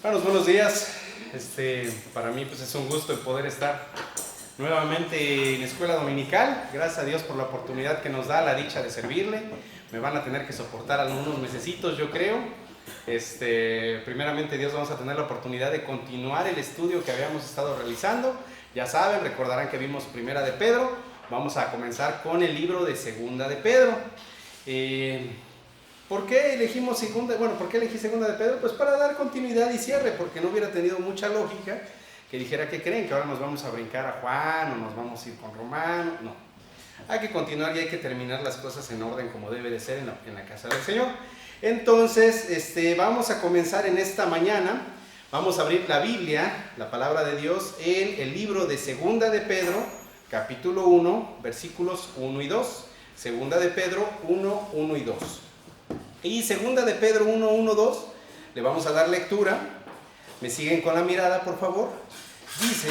Buenos días. Para mí pues es un gusto el poder estar nuevamente en escuela dominical. Gracias a Dios por la oportunidad que nos da, la dicha de servirle. Me van a tener que soportar algunos mesecitos, yo creo. Primeramente Dios, vamos a tener la oportunidad de continuar el estudio que habíamos estado realizando. Ya saben, recordarán que vimos Primera de Pedro. Vamos a comenzar con el libro de Segunda de Pedro. ¿Por qué elegimos segunda? Bueno, ¿por qué elegí Segunda de Pedro? Pues para dar continuidad y cierre, porque no hubiera tenido mucha lógica que dijera que creen que ahora nos vamos a brincar a Juan o nos vamos a ir con Romano. No, hay que continuar y hay que terminar las cosas en orden como debe de ser en la casa del Señor. Entonces, vamos a comenzar en esta mañana. Vamos a abrir la Biblia, la palabra de Dios, en el libro de Segunda de Pedro, capítulo 1, versículos 1 y 2. Segunda de Pedro 1, 1 y 2. Y Segunda de Pedro 1, 1, 2, le vamos a dar lectura. Me siguen con la mirada, por favor. Dice: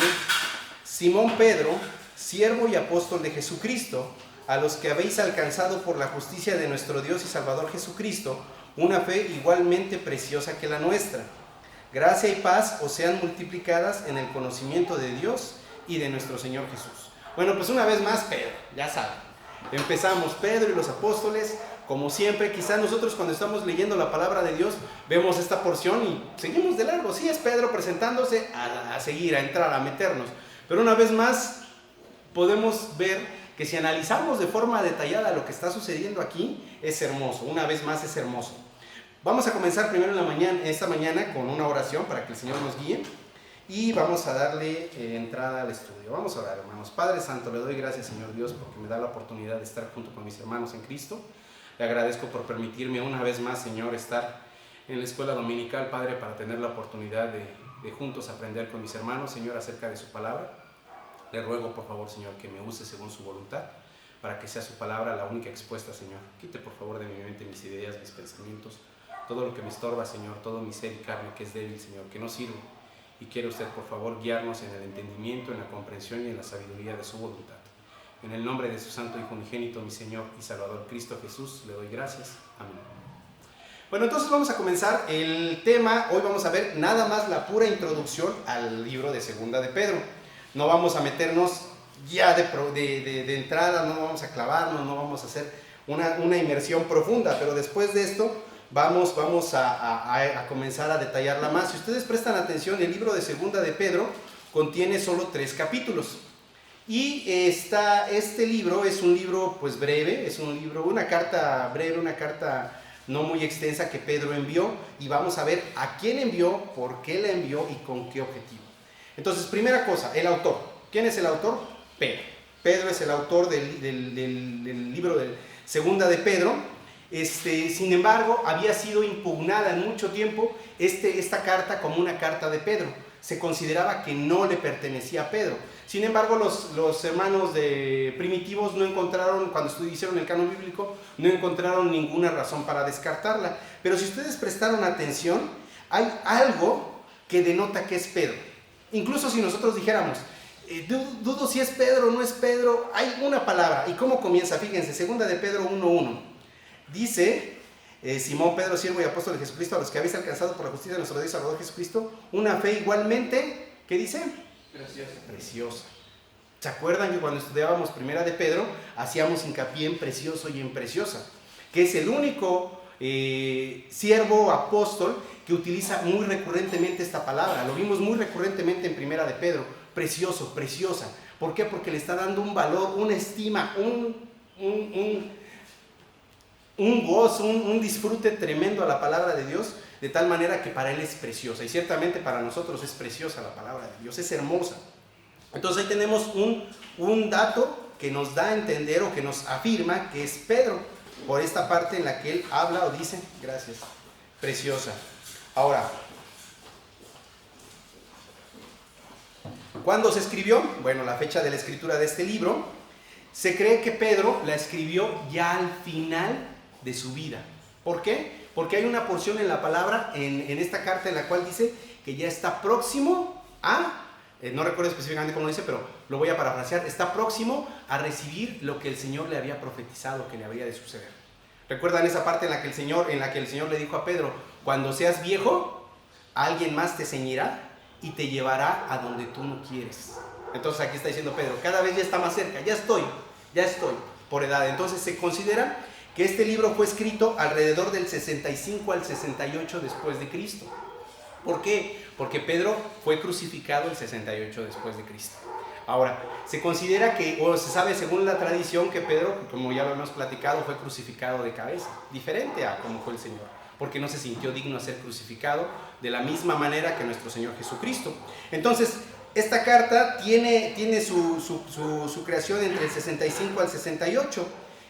Simón Pedro, siervo y apóstol de Jesucristo, a los que habéis alcanzado por la justicia de nuestro Dios y Salvador Jesucristo, una fe igualmente preciosa que la nuestra. Gracia y paz os sean multiplicadas en el conocimiento de Dios y de nuestro Señor Jesús. Bueno, pues una vez más Pedro, ya saben. Empezamos Pedro y los apóstoles. Como siempre, quizás nosotros cuando estamos leyendo la palabra de Dios vemos esta porción y seguimos de largo. Sí, es Pedro presentándose a seguir, a entrar, a meternos. Pero una vez más podemos ver que si analizamos de forma detallada lo que está sucediendo aquí, es hermoso. Una vez más es hermoso. Vamos a comenzar primero esta mañana con una oración para que el Señor nos guíe. Y vamos a darle entrada al estudio. Vamos a orar, hermanos. Padre Santo, le doy gracias, Señor Dios, porque me da la oportunidad de estar junto con mis hermanos en Cristo. Le agradezco por permitirme una vez más, Señor, estar en la escuela dominical, Padre, para tener la oportunidad de juntos aprender con mis hermanos, Señor, acerca de su palabra. Le ruego, por favor, Señor, que me use según su voluntad, para que sea su palabra la única expuesta, Señor. Quite, por favor, de mi mente mis ideas, mis pensamientos, todo lo que me estorba, Señor, todo mi ser y carne que es débil, Señor, que no sirve. Y quiere usted, por favor, guiarnos en el entendimiento, en la comprensión y en la sabiduría de su voluntad. En el nombre de su Santo Hijo unigénito, mi Señor y Salvador Cristo Jesús, le doy gracias. Amén. Bueno, entonces vamos a comenzar el tema. Hoy vamos a ver nada más la pura introducción al libro de Segunda de Pedro. No vamos a meternos ya de entrada, no vamos a clavarnos, no vamos a hacer una inmersión profunda, pero después de esto vamos a comenzar a detallarla más. Si ustedes prestan atención, el libro de Segunda de Pedro contiene solo 3 capítulos. Y este libro es un libro pues breve, es un libro, una carta breve, una carta no muy extensa que Pedro envió, y vamos a ver a quién envió, por qué la envió y con qué objetivo. Entonces, primera cosa, el autor. ¿Quién es el autor? Pedro. Pedro es el autor del libro de Segunda de Pedro. Sin embargo, había sido impugnada en mucho tiempo esta carta como una carta de Pedro. Se consideraba que no le pertenecía a Pedro. Sin embargo, los hermanos primitivos no encontraron, cuando hicieron el canon bíblico, no encontraron ninguna razón para descartarla. Pero si ustedes prestaron atención, hay algo que denota que es Pedro. Incluso si nosotros dijéramos, dudo si es Pedro o no es Pedro, hay una palabra. ¿Y cómo comienza? Fíjense, Segunda de Pedro 1:1. Dice: Simón Pedro, siervo y apóstol de Jesucristo, a los que habéis alcanzado por la justicia de nuestro Dios y Salvador Jesucristo, una fe igualmente, ¿qué dice? Preciosa. ¿Se acuerdan que cuando estudiábamos Primera de Pedro hacíamos hincapié en precioso y en preciosa? Que es el único siervo apóstol que utiliza muy recurrentemente esta palabra. Lo vimos muy recurrentemente en Primera de Pedro. Precioso, preciosa. ¿Por qué? Porque le está dando un valor, una estima, un gozo, un disfrute tremendo a la palabra de Dios, de tal manera que para él es preciosa, y ciertamente para nosotros es preciosa la palabra de Dios, es hermosa. Entonces ahí tenemos un dato que nos da a entender o que nos afirma que es Pedro, por esta parte en la que él habla o dice, gracias, preciosa. Ahora, ¿cuándo se escribió? Bueno, la fecha de la escritura de este libro, se cree que Pedro la escribió ya al final de su vida. ¿Por qué? Porque hay una porción en la palabra, en esta carta, en la cual dice que ya está próximo a, no recuerdo específicamente cómo dice, pero lo voy a parafrasear, está próximo a recibir lo que el Señor le había profetizado que le había de suceder. ¿Recuerdan esa parte en la que el Señor le dijo a Pedro, cuando seas viejo, alguien más te ceñirá y te llevará a donde tú no quieres. Entonces aquí está diciendo Pedro, cada vez ya está más cerca, ya estoy por edad. Entonces se considera que este libro fue escrito alrededor del 65 al 68 después de Cristo. ¿Por qué? Porque Pedro fue crucificado el 68 después de Cristo. Ahora, se considera que, o se sabe según la tradición, que Pedro, como ya lo hemos platicado, fue crucificado de cabeza, diferente a como fue el Señor, porque no se sintió digno de ser crucificado de la misma manera que nuestro Señor Jesucristo. Entonces, esta carta tiene su creación entre el 65 al 68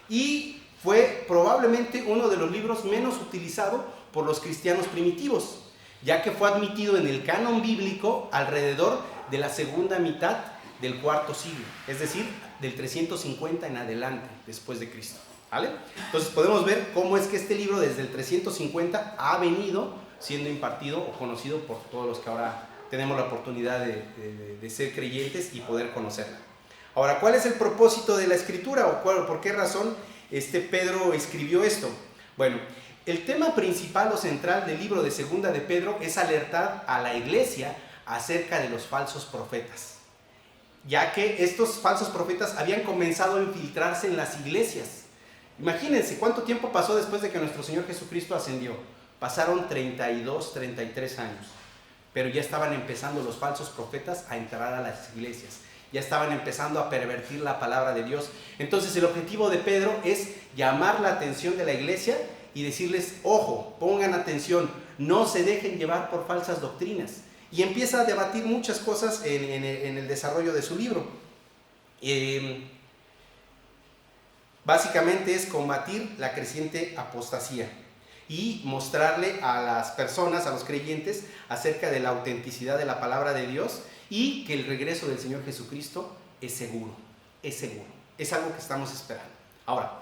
y fue probablemente uno de los libros menos utilizados por los cristianos primitivos, ya que fue admitido en el canon bíblico alrededor de la segunda mitad del cuarto siglo, es decir, del 350 en adelante después de Cristo, ¿vale? Entonces podemos ver cómo es que este libro desde el 350 ha venido siendo impartido o conocido por todos los que ahora tenemos la oportunidad de ser creyentes y poder conocerla. Ahora, ¿cuál es el propósito de la escritura o por qué razón Pedro escribió esto? Bueno, el tema principal o central del libro de Segunda de Pedro es alertar a la iglesia acerca de los falsos profetas, ya que estos falsos profetas habían comenzado a infiltrarse en las iglesias. Imagínense cuánto tiempo pasó después de que nuestro Señor Jesucristo ascendió. Pasaron 32, 33 años, pero ya estaban empezando los falsos profetas a entrar a las iglesias, ya estaban empezando a pervertir la palabra de Dios. Entonces el objetivo de Pedro es llamar la atención de la iglesia y decirles, ojo, pongan atención, no se dejen llevar por falsas doctrinas. Y empieza a debatir muchas cosas en el desarrollo de su libro. Básicamente es combatir la creciente apostasía y mostrarle a las personas, a los creyentes, acerca de la autenticidad de la palabra de Dios y que el regreso del Señor Jesucristo es seguro, es algo que estamos esperando. Ahora,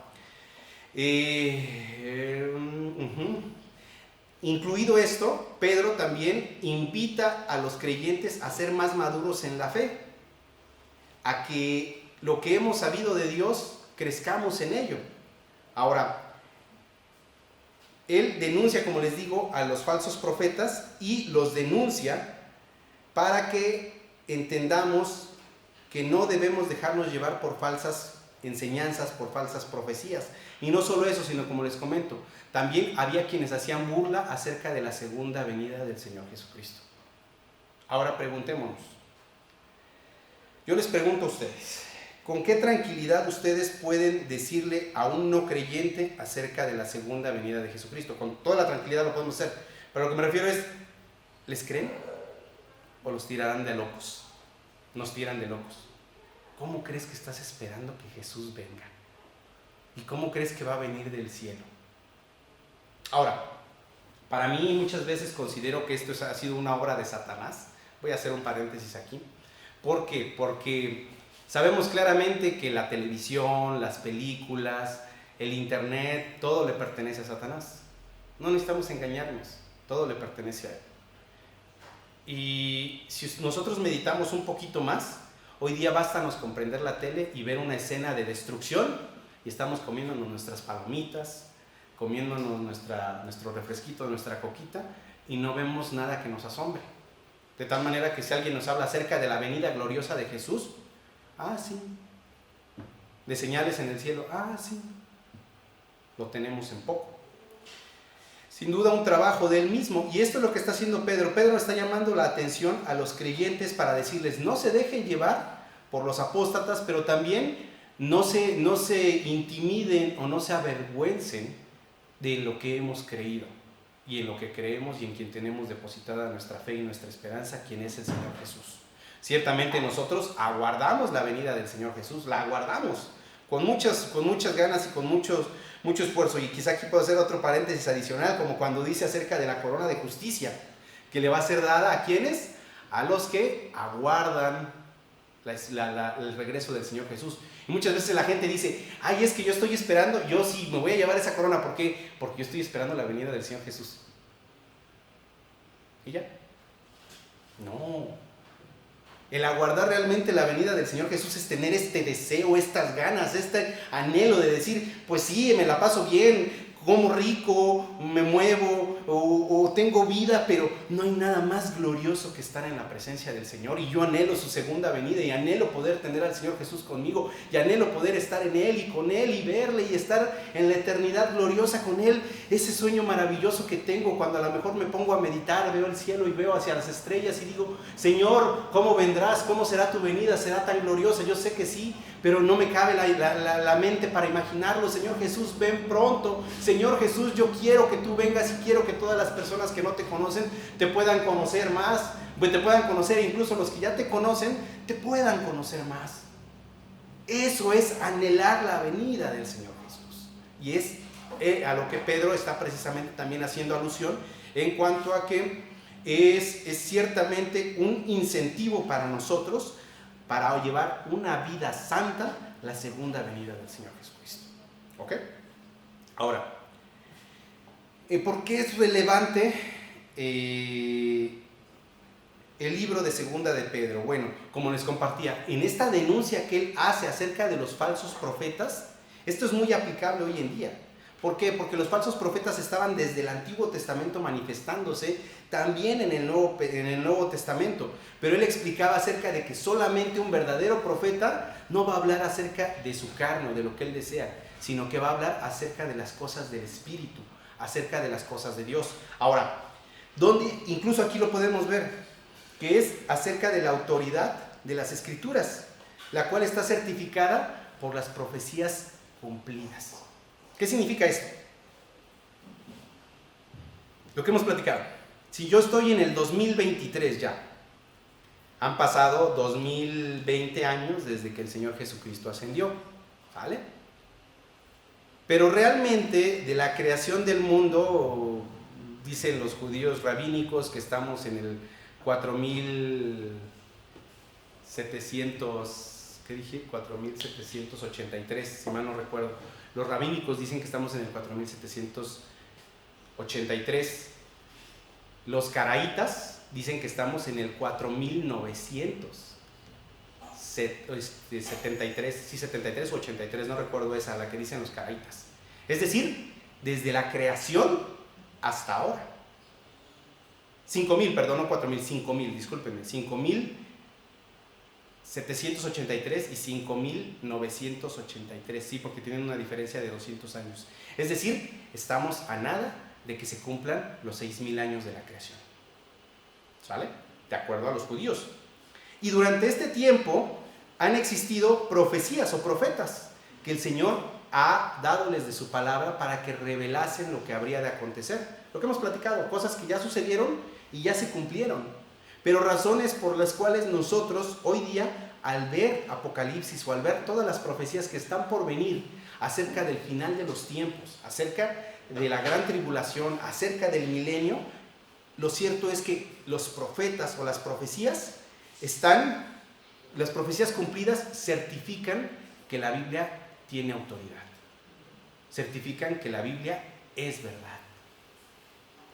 incluido esto, Pedro también invita a los creyentes a ser más maduros en la fe, a que lo que hemos sabido de Dios crezcamos en ello. Ahora, él denuncia, como les digo, a los falsos profetas y los denuncia para que entendamos que no debemos dejarnos llevar por falsas enseñanzas, por falsas profecías. Y no solo eso, sino como les comento, también había quienes hacían burla acerca de la segunda venida del Señor Jesucristo. Ahora preguntémonos. Yo les pregunto a ustedes, ¿con qué tranquilidad ustedes pueden decirle a un no creyente acerca de la segunda venida de Jesucristo? Con toda la tranquilidad lo podemos hacer, pero lo que me refiero es, ¿les creen? ¿O los tirarán de locos? Nos tiran de locos. ¿Cómo crees que estás esperando que Jesús venga? ¿Y cómo crees que va a venir del cielo? Ahora, para mí muchas veces considero que esto ha sido una obra de Satanás. Voy a hacer un paréntesis aquí. ¿Por qué? Porque sabemos claramente que la televisión, las películas, el internet, todo le pertenece a Satanás. No necesitamos engañarnos, todo le pertenece a él. Y si nosotros meditamos un poquito más, hoy día bástanos comprender la tele y ver una escena de destrucción y estamos comiéndonos nuestras palomitas, comiéndonos nuestro refresquito, nuestra coquita y no vemos nada que nos asombre. De tal manera que si alguien nos habla acerca de la venida gloriosa de Jesús, sí. De señales en el cielo, sí. Lo tenemos en poco. Sin duda un trabajo de él mismo, y esto es lo que está haciendo Pedro. Pedro está llamando la atención a los creyentes para decirles, no se dejen llevar por los apóstatas, pero también no se intimiden o no se avergüencen de lo que hemos creído y en lo que creemos y en quien tenemos depositada nuestra fe y nuestra esperanza, quien es el Señor Jesús. Ciertamente nosotros aguardamos la venida del Señor Jesús, la aguardamos con muchas ganas y con mucho esfuerzo. Y quizá aquí puedo hacer otro paréntesis adicional, como cuando dice acerca de la corona de justicia, que le va a ser dada ¿a quiénes? A los que aguardan el regreso del Señor Jesús. Y muchas veces la gente dice, es que yo estoy esperando, yo sí me voy a llevar esa corona. ¿Por qué? Porque yo estoy esperando la venida del Señor Jesús. ¿Y ya? No. El aguardar realmente la venida del Señor Jesús es tener este deseo, estas ganas, este anhelo de decir, pues sí, me la paso bien, como rico, me muevo o tengo vida, pero no hay nada más glorioso que estar en la presencia del Señor, y yo anhelo su segunda venida, y anhelo poder tener al Señor Jesús conmigo, y anhelo poder estar en Él y con Él y verle y estar en la eternidad gloriosa con Él. Ese sueño maravilloso que tengo cuando a lo mejor me pongo a meditar, veo el cielo y veo hacia las estrellas y digo, Señor, ¿cómo vendrás? ¿Cómo será tu venida? ¿Será tan gloriosa? Yo sé que sí, pero no me cabe la mente para imaginarlo. Señor Jesús, ven pronto. Señor Jesús, yo quiero que tú vengas, y quiero que todas las personas que no te conocen te puedan conocer más, te puedan conocer, incluso los que ya te conocen te puedan conocer más. Eso es anhelar la venida del Señor Jesús, y es a lo que Pedro está precisamente también haciendo alusión, en cuanto a que es ciertamente un incentivo para nosotros para llevar una vida santa la segunda venida del Señor Jesucristo. ¿Ok? Ahora, ¿por qué es relevante el libro de Segunda de Pedro? Bueno, como les compartía, en esta denuncia que él hace acerca de los falsos profetas, esto es muy aplicable hoy en día. ¿Por qué? Porque los falsos profetas estaban desde el Antiguo Testamento manifestándose, también en el Nuevo Testamento. Pero él explicaba acerca de que solamente un verdadero profeta no va a hablar acerca de su carne o de lo que él desea, sino que va a hablar acerca de las cosas del Espíritu, acerca de las cosas de Dios. Ahora, incluso aquí lo podemos ver, que es acerca de la autoridad de las Escrituras, la cual está certificada por las profecías cumplidas. ¿Qué significa esto? Lo que hemos platicado. Si yo estoy en el 2023 ya, han pasado 2020 años desde que el Señor Jesucristo ascendió, ¿vale? Pero realmente de la creación del mundo, dicen los judíos rabínicos que estamos en el 4700, ¿qué dije? 4783, si mal no recuerdo. Los rabínicos dicen que estamos en el 4783. Los caraítas dicen que estamos en el 4973, sí, 73 o 83, no recuerdo esa, la que dicen los caraítas. Es decir, desde la creación hasta ahora. 5000, perdón, no 4000, 5000, discúlpenme, 5783 y 5983, sí, porque tienen una diferencia de 200 años. Es decir, estamos a nada de que se cumplan los 6000 años de la creación. ¿Sale? De acuerdo a los judíos. Y durante este tiempo han existido profecías o profetas que el Señor ha dadoles de su palabra para que revelasen lo que habría de acontecer. Lo que hemos platicado, cosas que ya sucedieron y ya se cumplieron, pero razones por las cuales nosotros hoy día, al ver Apocalipsis o al ver todas las profecías que están por venir acerca del final de los tiempos, acerca de la gran tribulación, acerca del milenio, lo cierto es que los profetas o las profecías cumplidas certifican que la Biblia tiene autoridad, certifican que la Biblia es verdad.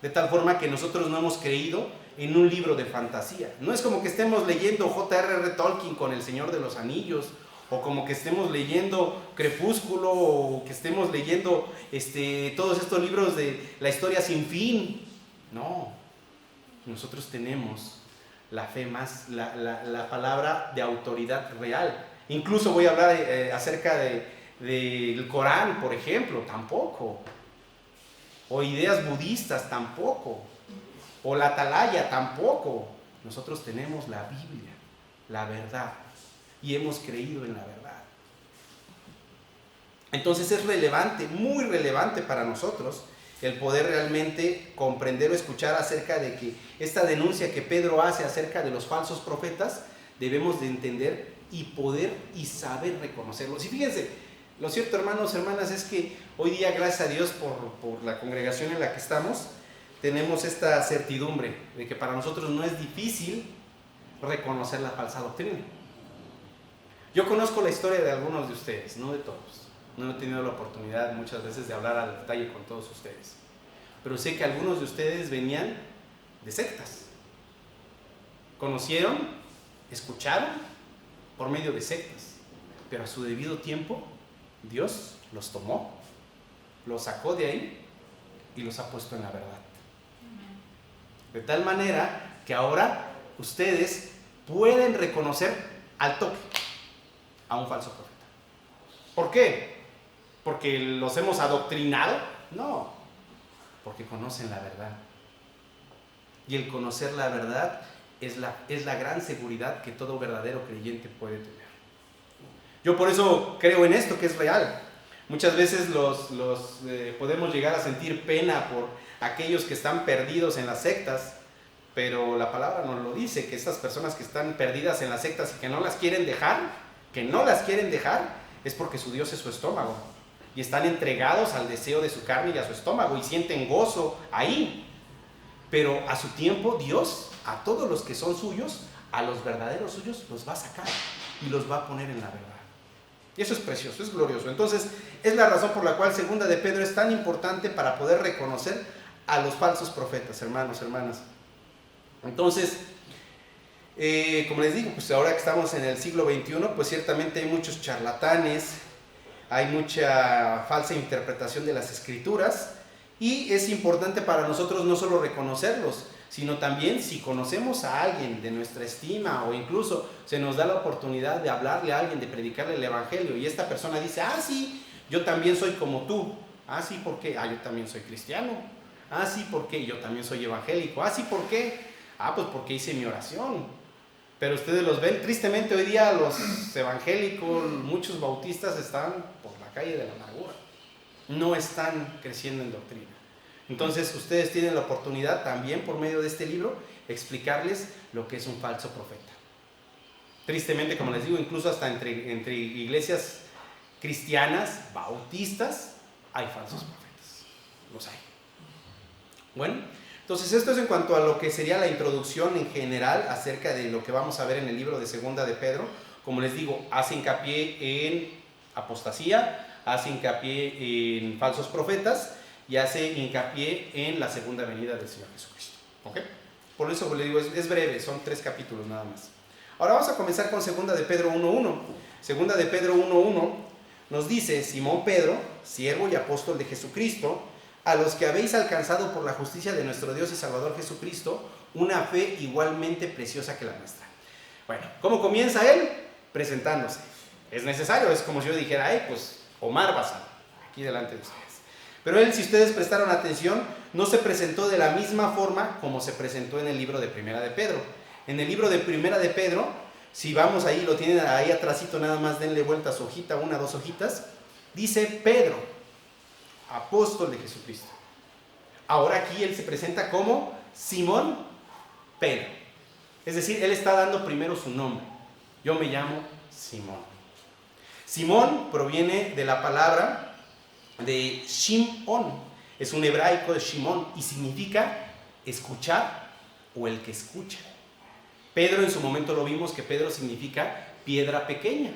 De tal forma que nosotros no hemos creído en un libro de fantasía. No es como que estemos leyendo J.R.R. Tolkien con El Señor de los Anillos, o como que estemos leyendo Crepúsculo, o que estemos leyendo todos estos libros de la historia sin fin. No, nosotros tenemos la fe más, la palabra de autoridad real. Incluso voy a hablar acerca del Corán, por ejemplo, tampoco. O ideas budistas, tampoco. O la Atalaya, tampoco. Nosotros tenemos la Biblia, la verdad, y hemos creído en la verdad. Entonces es relevante, muy relevante para nosotros el poder realmente comprender o escuchar acerca de que esta denuncia que Pedro hace acerca de los falsos profetas, debemos de entender y poder y saber reconocerlos. Y fíjense, lo cierto, hermanos, hermanas, es que hoy día, gracias a Dios por la congregación en la que estamos, tenemos esta certidumbre de que para nosotros no es difícil reconocer la falsa doctrina. Yo conozco la historia de algunos de ustedes, no de todos. No he tenido la oportunidad muchas veces de hablar al detalle con todos ustedes. Pero sé que algunos de ustedes venían de sectas. Conocieron, escucharon por medio de sectas. Pero a su debido tiempo, Dios los tomó, los sacó de ahí y los ha puesto en la verdad. De tal manera que ahora ustedes pueden reconocer al toque a un falso profeta. ¿Por qué? ¿Porque los hemos adoctrinado? No, porque conocen la verdad. Y el conocer la verdad es la gran seguridad que todo verdadero creyente puede tener. Yo por eso creo en esto, que es real. Muchas veces podemos llegar a sentir pena por aquellos que están perdidos en las sectas, pero la palabra nos lo dice, que estas personas que están perdidas en las sectas y que no las quieren dejar, es porque su Dios es su estómago. Y están entregados al deseo de su carne y a su estómago y sienten gozo ahí. Pero a su tiempo Dios, a todos los que son suyos, a los verdaderos suyos, los va a sacar y los va a poner en la verdad. Y eso es precioso, es glorioso. Entonces, es la razón por la cual Segunda de Pedro es tan importante para poder reconocer a los falsos profetas, hermanos, hermanas. Entonces, como les digo, pues ahora que estamos en el siglo XXI, pues ciertamente hay muchos charlatanes, hay mucha falsa interpretación de las escrituras, y es importante para nosotros no solo reconocerlos, sino también si conocemos a alguien de nuestra estima o incluso se nos da la oportunidad de hablarle a alguien, de predicarle el evangelio y esta persona dice, sí, yo también soy como tú. Sí, ¿por qué? Yo también soy cristiano. Sí, ¿por qué? Yo también soy evangélico. Sí, ¿por qué? Pues porque hice mi oración. Pero ustedes los ven, tristemente hoy día los evangélicos, muchos bautistas están por la calle de la amargura. No están creciendo en doctrina. Entonces ustedes tienen la oportunidad también por medio de este libro explicarles lo que es un falso profeta. Tristemente, como les digo, incluso hasta entre iglesias cristianas, bautistas, hay falsos profetas. Los hay. Bueno, entonces esto es en cuanto a lo que sería la introducción en general acerca de lo que vamos a ver en el libro de Segunda de Pedro. Como les digo, hace hincapié en apostasía, hace hincapié en falsos profetas y hace hincapié en la segunda venida del Señor Jesucristo. ¿Ok? Por eso les digo, es breve, son 3 capítulos nada más. Ahora vamos a comenzar con Segunda de Pedro 1.1. Segunda de Pedro 1.1 nos dice, Simón Pedro, siervo y apóstol de Jesucristo, a los que habéis alcanzado por la justicia de nuestro Dios y Salvador Jesucristo, una fe igualmente preciosa que la nuestra. Bueno, ¿cómo comienza él? Presentándose. Es necesario, es como si yo dijera, pues Omar Bazán, aquí delante de ustedes. Pero él, si ustedes prestaron atención, no se presentó de la misma forma como se presentó en el libro de Primera de Pedro. En el libro de Primera de Pedro, si vamos ahí, lo tienen ahí atrásito, nada más denle vuelta a su hojita, 1 o 2 hojitas, dice Pedro, apóstol de Jesucristo. Ahora aquí él se presenta como Simón Pedro. Es decir, él está dando primero su nombre. Yo me llamo Simón. Simón proviene de la palabra de Shimón, es un hebraico de Shimón y significa escuchar o el que escucha. Pedro, en su momento lo vimos que Pedro significa piedra pequeña.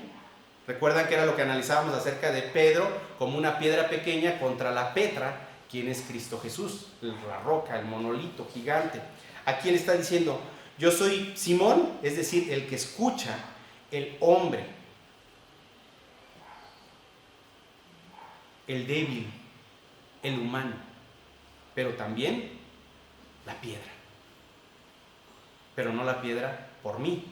Recuerdan que era lo que analizábamos acerca de Pedro como una piedra pequeña contra la Petra, quien es Cristo Jesús, la roca, el monolito gigante. Aquí él está diciendo, yo soy Simón, es decir, el que escucha, el hombre, el débil, el humano, pero también la piedra. Pero no la piedra por mí.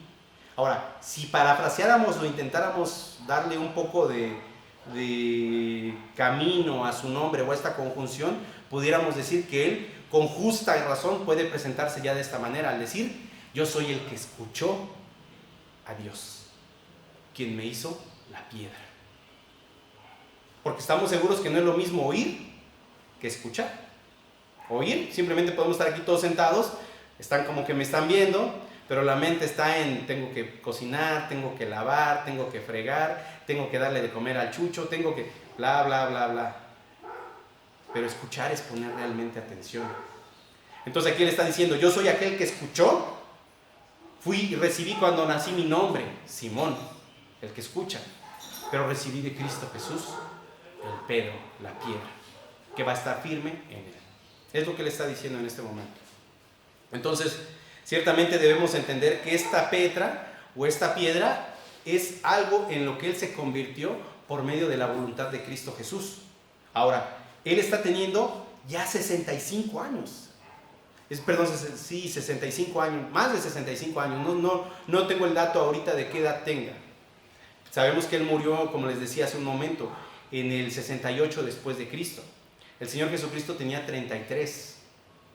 Ahora, si parafraseáramos o intentáramos darle un poco de camino a su nombre o a esta conjunción, pudiéramos decir que él con justa razón puede presentarse ya de esta manera, al decir, yo soy el que escuchó a Dios, quien me hizo la piedra. Porque estamos seguros que no es lo mismo oír que escuchar. Oír, simplemente podemos estar aquí todos sentados, están como que me están viendo, pero la mente está en tengo que cocinar, tengo que lavar, tengo que fregar, tengo que darle de comer al chucho, tengo que bla, bla, bla, bla. Pero escuchar es poner realmente atención. Entonces aquí él está diciendo, yo soy aquel que escuchó, fui y recibí cuando nací mi nombre, Simón, el que escucha, pero recibí de Cristo Jesús, el Pedro, la piedra, que va a estar firme en él. Es lo que él está diciendo en este momento. Entonces, ciertamente debemos entender que esta Petra o esta piedra es algo en lo que él se convirtió por medio de la voluntad de Cristo Jesús. Ahora, él está teniendo ya 65 años. Perdón, sí, 65 años, más de 65 años, no tengo el dato ahorita de qué edad tenga. Sabemos que él murió, como les decía hace un momento, en el 68 después de Cristo. El Señor Jesucristo tenía 33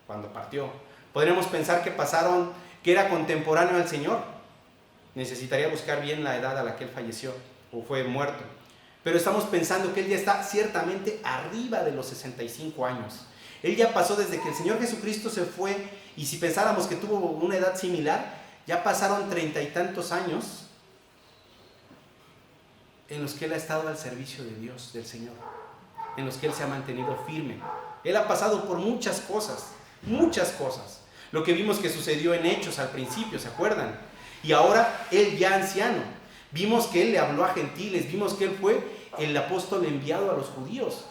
cuando partió. Podríamos pensar que era contemporáneo al Señor. Necesitaría buscar bien la edad a la que él falleció o fue muerto. Pero estamos pensando que él ya está ciertamente arriba de los 65 años. Él ya pasó desde que el Señor Jesucristo se fue, y si pensáramos que tuvo una edad similar, ya pasaron 30 y tantos años en los que él ha estado al servicio de Dios, del Señor, en los que él se ha mantenido firme. Él ha pasado por muchas cosas, muchas cosas. Lo que vimos que sucedió en Hechos al principio, ¿se acuerdan? Y ahora él ya anciano, vimos que él le habló a gentiles, vimos que él fue el apóstol enviado a los judíos.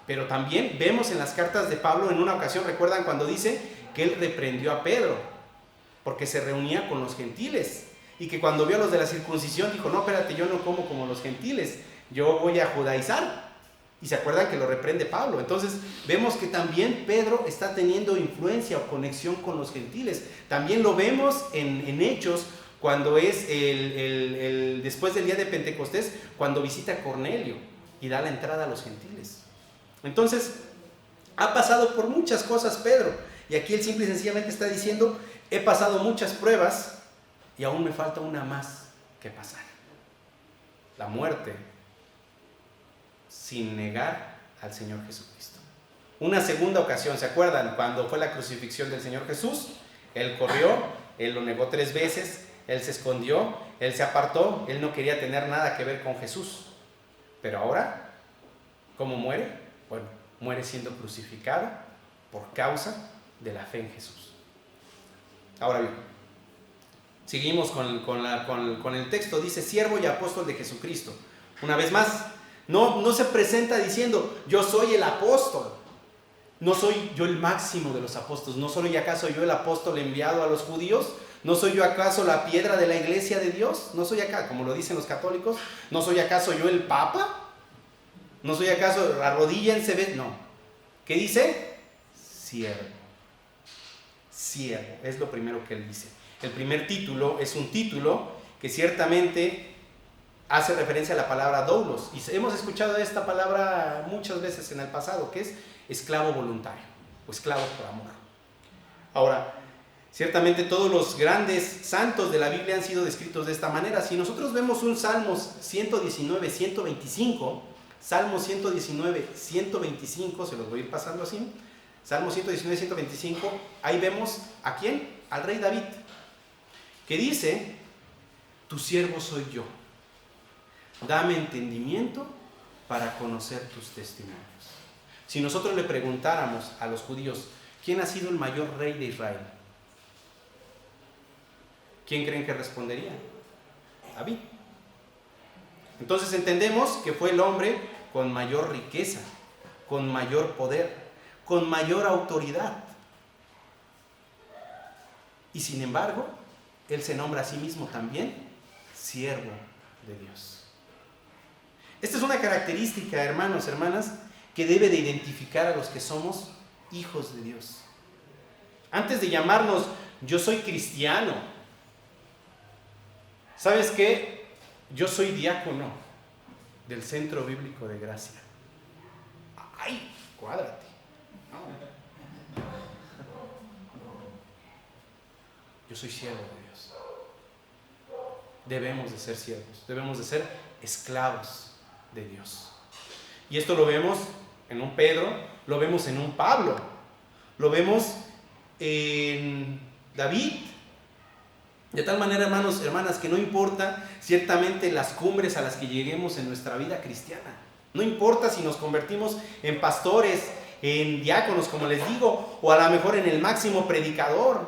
Pero también vemos en las cartas de Pablo, en una ocasión, ¿recuerdan cuando dice que él reprendió a Pedro? Porque se reunía con los gentiles. Y que cuando vio a los de la circuncisión dijo, no, espérate, yo no como los gentiles, yo voy a judaizar. Y se acuerdan que lo reprende Pablo. Entonces vemos que también Pedro está teniendo influencia o conexión con los gentiles. También lo vemos en Hechos, cuando es después del día de Pentecostés, cuando visita a Cornelio y da la entrada a los gentiles. Entonces, ha pasado por muchas cosas Pedro, y aquí él simple y sencillamente está diciendo, he pasado muchas pruebas y aún me falta una más que pasar: la muerte, sin negar al Señor Jesucristo. Una segunda ocasión, ¿se acuerdan? Cuando fue la crucifixión del Señor Jesús, él corrió, él lo negó 3 veces, él se escondió, él se apartó, él no quería tener nada que ver con Jesús. Pero ahora, ¿cómo muere? Bueno, muere siendo crucificado por causa de la fe en Jesús. Ahora bien, seguimos con el texto. Dice, siervo y apóstol de Jesucristo. Una vez más, no se presenta diciendo, yo soy el apóstol. No soy yo el máximo de los apóstoles. ¿No soy acaso yo el apóstol enviado a los judíos? ¿No soy yo acaso la piedra de la iglesia de Dios? ¿No soy acá, como lo dicen los católicos? ¿No soy acaso yo el papa? ¿No soy acaso arrodíllense? No. ¿Qué dice? Siervo. Siervo, es lo primero que él dice. El primer título es un título que ciertamente hace referencia a la palabra doulos. Y hemos escuchado esta palabra muchas veces en el pasado, que es esclavo voluntario o esclavo por amor. Ahora, ciertamente todos los grandes santos de la Biblia han sido descritos de esta manera. Si nosotros vemos un Salmos 119, 125... Salmo 119, 125, se los voy a ir pasando así. Salmo 119, 125, ahí vemos ¿a quién? Al rey David, que dice, tu siervo soy yo, dame entendimiento para conocer tus testimonios. Si nosotros le preguntáramos a los judíos, ¿quién ha sido el mayor rey de Israel? ¿Quién creen que respondería? David. Entonces entendemos que fue el hombre con mayor riqueza, con mayor poder, con mayor autoridad. Y sin embargo, él se nombra a sí mismo también siervo de Dios. Esta es una característica, hermanos, hermanas, que debe de identificar a los que somos hijos de Dios. Antes de llamarnos, yo soy cristiano, ¿sabes qué? Yo soy diácono del Centro Bíblico de Gracia. ¡Ay! Cuádrate. No. Yo soy siervo de Dios. Debemos de ser siervos, debemos de ser esclavos de Dios. Y esto lo vemos en un Pedro, lo vemos en un Pablo, lo vemos en David. De tal manera, hermanos, hermanas, que no importa ciertamente las cumbres a las que lleguemos en nuestra vida cristiana. No importa si nos convertimos en pastores, en diáconos, como les digo, o a lo mejor en el máximo predicador,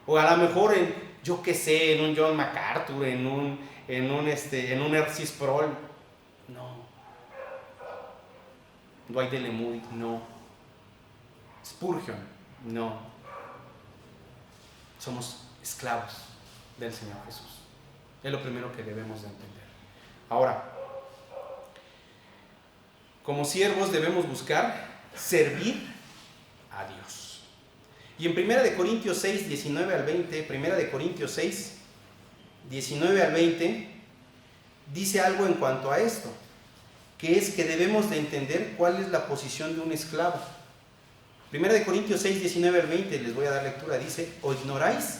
o a lo mejor en, yo qué sé, en un John MacArthur, en un R.C. Sproul. No. Dwight L. Moody, no. Spurgeon, no. Somos esclavos del Señor Jesús. Es lo primero que debemos de entender. Ahora, como siervos debemos buscar servir a Dios. Y en 1 Corintios 6, 19 al 20, 1 Corintios 6, 19 al 20, dice algo en cuanto a esto, que es que debemos de entender cuál es la posición de un esclavo. 1 Corintios 6, 19 al 20, les voy a dar lectura, dice: ¿o ignoráis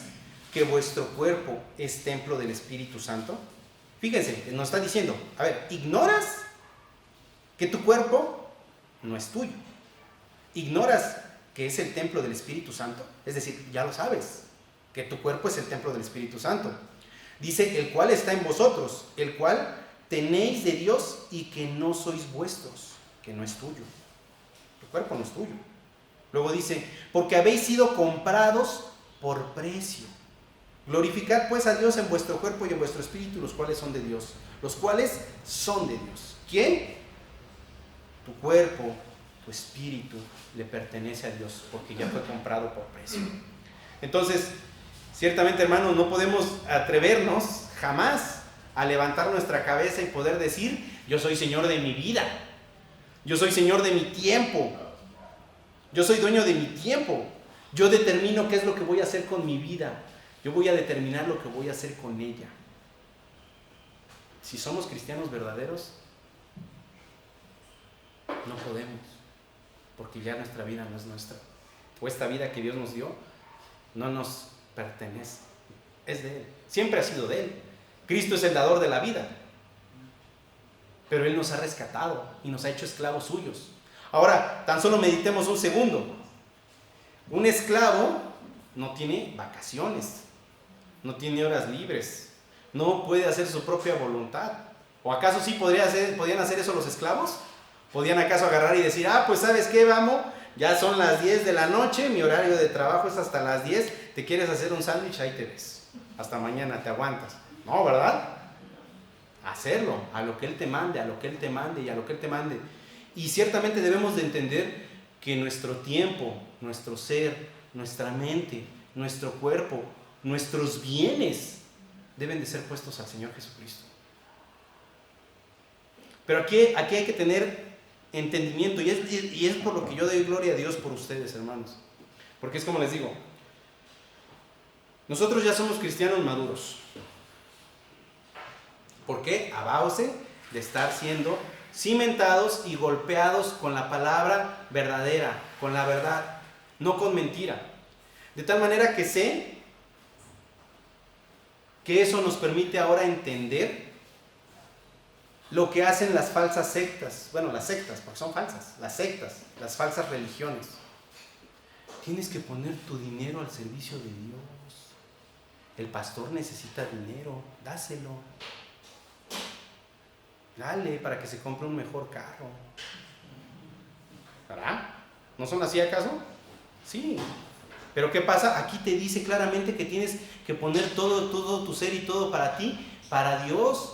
que vuestro cuerpo es templo del Espíritu Santo? Fíjense, nos está diciendo, a ver, ¿ignoras que tu cuerpo no es tuyo? ¿Ignoras que es el templo del Espíritu Santo? Es decir, ya lo sabes, que tu cuerpo es el templo del Espíritu Santo. Dice: el cual está en vosotros, el cual tenéis de Dios y que no sois vuestros, que no es tuyo. Tu cuerpo no es tuyo. Luego dice: porque habéis sido comprados por precio. Glorificad pues a Dios en vuestro cuerpo y en vuestro espíritu, los cuales son de Dios. Los cuales son de Dios. ¿Quién? Tu cuerpo, tu espíritu le pertenece a Dios, porque ya fue comprado por precio. Entonces, ciertamente, hermanos, no podemos atrevernos jamás a levantar nuestra cabeza y poder decir: yo soy señor de mi vida, yo soy señor de mi tiempo, yo soy dueño de mi tiempo, yo determino qué es lo que voy a hacer con mi vida, yo voy a determinar lo que voy a hacer con ella. Si somos cristianos verdaderos, no podemos, porque ya nuestra vida no es nuestra, o esta vida que Dios nos dio no nos pertenece, es de Él, siempre ha sido de Él. Cristo es el dador de la vida, pero Él nos ha rescatado y nos ha hecho esclavos suyos. Ahora, tan solo meditemos un segundo. Un esclavo no tiene vacaciones, no tiene horas libres, no puede hacer su propia voluntad. ¿O acaso sí podían hacer eso los esclavos? ¿Podían acaso agarrar y decir: pues ¿sabes qué, vamos? Ya son las 10 de la noche, mi horario de trabajo es hasta las 10, ¿te quieres hacer un sándwich? Ahí te ves, hasta mañana, te aguantas. No, ¿verdad? Hacerlo, a lo que Él te mande, a lo que Él te mande y a lo que Él te mande. Y ciertamente debemos de entender que nuestro tiempo, nuestro ser, nuestra mente, nuestro cuerpo, nuestros bienes deben de ser puestos al Señor Jesucristo. Pero aquí hay que tener entendimiento, y es por lo que yo doy gloria a Dios por ustedes, hermanos. Porque es como les digo, nosotros ya somos cristianos maduros. ¿Por qué? A base de estar siendo cimentados y golpeados con la palabra verdadera, con la verdad, no con mentira. De tal manera que sé que eso nos permite ahora entender lo que hacen las falsas sectas. Bueno, las sectas, porque son falsas. Las sectas, las falsas religiones. Tienes que poner tu dinero al servicio de Dios. El pastor necesita dinero, dáselo. Dale para que se compre un mejor carro. ¿Verdad? ¿No son así acaso? Sí. Pero ¿qué pasa? Aquí te dice claramente que tienes que poner todo tu ser y todo para ti, para Dios.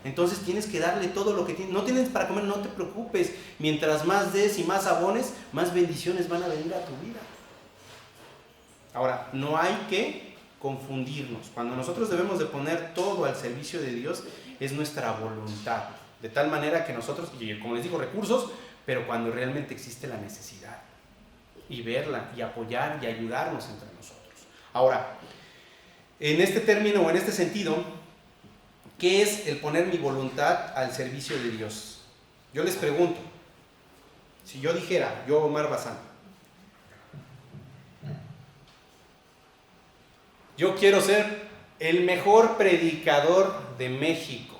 Entonces tienes que darle todo lo que tienes. No tienes para comer, no te preocupes. Mientras más des y más abones, más bendiciones van a venir a tu vida. Ahora, no hay que confundirnos. Cuando nosotros debemos de poner todo al servicio de Dios, es nuestra voluntad. De tal manera que nosotros, y como les digo, recursos, pero cuando realmente existe la necesidad. Y verla, y apoyar, y ayudarnos entre nosotros. Ahora, en este término o en este sentido, ¿qué es el poner mi voluntad al servicio de Dios? Yo les pregunto, si yo dijera, yo Omar Bazán, yo quiero ser el mejor predicador de México,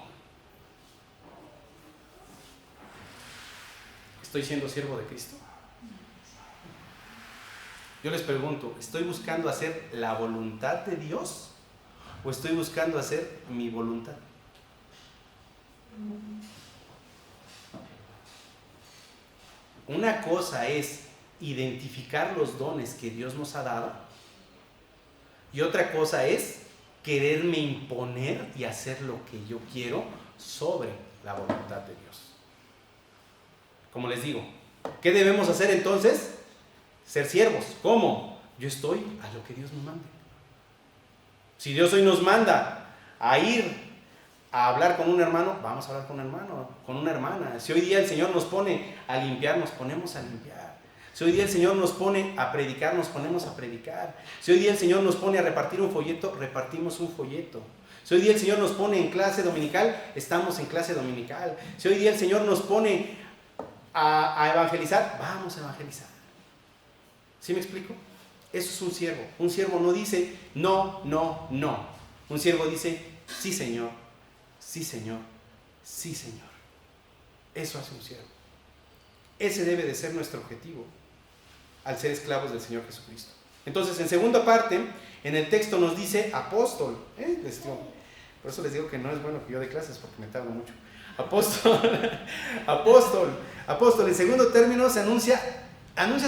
¿estoy siendo siervo de Cristo? Yo les pregunto, ¿estoy buscando hacer la voluntad de Dios o estoy buscando hacer mi voluntad? Una cosa es identificar los dones que Dios nos ha dado y otra cosa es quererme imponer y hacer lo que yo quiero sobre la voluntad de Dios. Como les digo, ¿qué debemos hacer entonces? Ser siervos. ¿Cómo? Yo estoy a lo que Dios me mande. Si Dios hoy nos manda a ir a hablar con un hermano, vamos a hablar con un hermano, con una hermana. Si hoy día el Señor nos pone a limpiar, nos ponemos a limpiar. Si hoy día el Señor nos pone a predicar, nos ponemos a predicar. Si hoy día el Señor nos pone a repartir un folleto, repartimos un folleto. Si hoy día el Señor nos pone en clase dominical, estamos en clase dominical. Si hoy día el Señor nos pone a evangelizar, vamos a evangelizar. ¿Sí me explico? Eso es un siervo. Un siervo no dice no, no, no. Un siervo dice sí, Señor, sí, Señor, sí, Señor. Eso hace un siervo. Ese debe de ser nuestro objetivo al ser esclavos del Señor Jesucristo. Entonces, en segunda parte, en el texto nos dice apóstol. Por eso les digo que no es bueno que yo dé clases porque me tardo mucho. Apóstol, apóstol. En segundo término se anuncia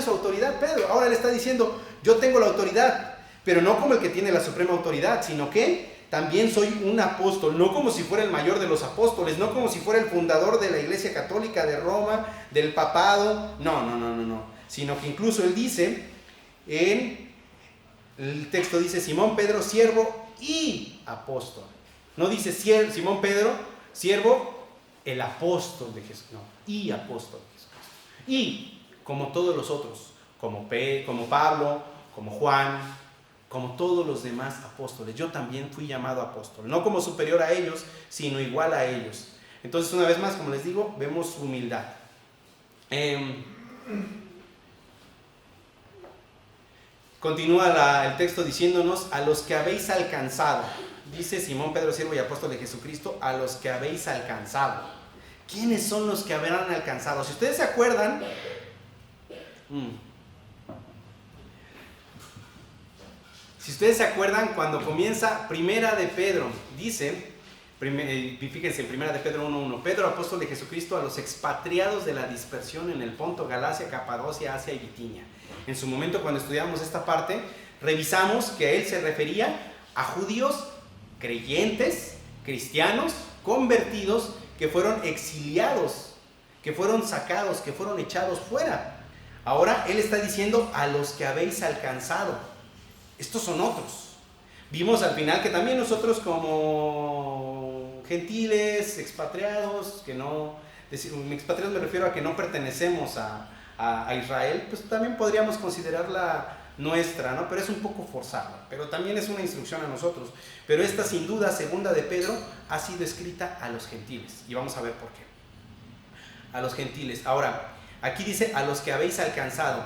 su autoridad. Pedro ahora le está diciendo, yo tengo la autoridad, pero no como el que tiene la suprema autoridad, sino que también soy un apóstol, no como si fuera el mayor de los apóstoles, no como si fuera el fundador de la Iglesia Católica de Roma, del papado, no, sino que incluso él dice, en el texto dice, Simón Pedro, siervo y apóstol. No dice Simón Pedro, siervo, el apóstol de Jesús, no, y apóstol de Jesucristo. Y como todos los otros, como Pablo, como Juan, como todos los demás apóstoles, yo también fui llamado apóstol, no como superior a ellos, sino igual a ellos. Entonces, una vez más, como les digo, vemos su humildad. Continúa el texto diciéndonos, a los que habéis alcanzado, dice Simón Pedro, siervo y apóstol de Jesucristo, a los que habéis alcanzado. ¿Quiénes son los que habrán alcanzado? Si ustedes se acuerdan, cuando comienza Primera de Pedro, dice, fíjense, en Primera de Pedro 1:1, Pedro, apóstol de Jesucristo, a los expatriados de la dispersión en el Ponto, Galacia, Capadocia, Asia y Bitinia. En su momento, cuando estudiamos esta parte, revisamos que él se refería a judíos creyentes, cristianos, convertidos, que fueron exiliados, que fueron sacados, que fueron echados fuera. Ahora él está diciendo a los que habéis alcanzado. Estos son otros. Vimos al final que también nosotros como gentiles, expatriados, expatriados me refiero a que no pertenecemos a Israel, pues también podríamos considerarla nuestra, ¿no? Pero es un poco forzada, pero también es una instrucción a nosotros. Pero esta sin duda, segunda de Pedro, ha sido escrita a los gentiles, y vamos a ver por qué. A los gentiles. Ahora, aquí dice a los que habéis alcanzado.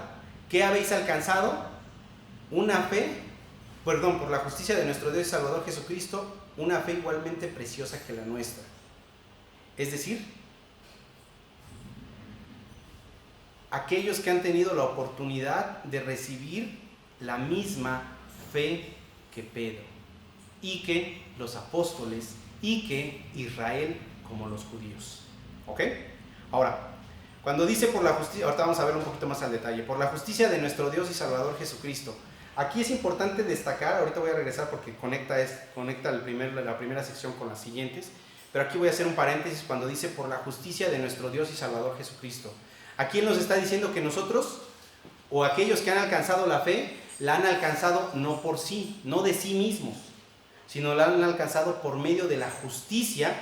¿Qué habéis alcanzado? Una fe, por la justicia de nuestro Dios y Salvador Jesucristo, una fe igualmente preciosa que la nuestra. Es decir, aquellos que han tenido la oportunidad de recibir la misma fe que Pedro, y que los apóstoles, y que Israel como los judíos. ¿Ok? Ahora, cuando dice por la justicia, ahorita vamos a ver un poquito más al detalle, por la justicia de nuestro Dios y Salvador Jesucristo. Aquí es importante destacar, ahorita voy a regresar porque conecta la primera sección con las siguientes, pero aquí voy a hacer un paréntesis cuando dice por la justicia de nuestro Dios y Salvador Jesucristo. Aquí él nos está diciendo que nosotros, o aquellos que han alcanzado la fe, la han alcanzado no por sí, no de sí mismos, sino la han alcanzado por medio de la justicia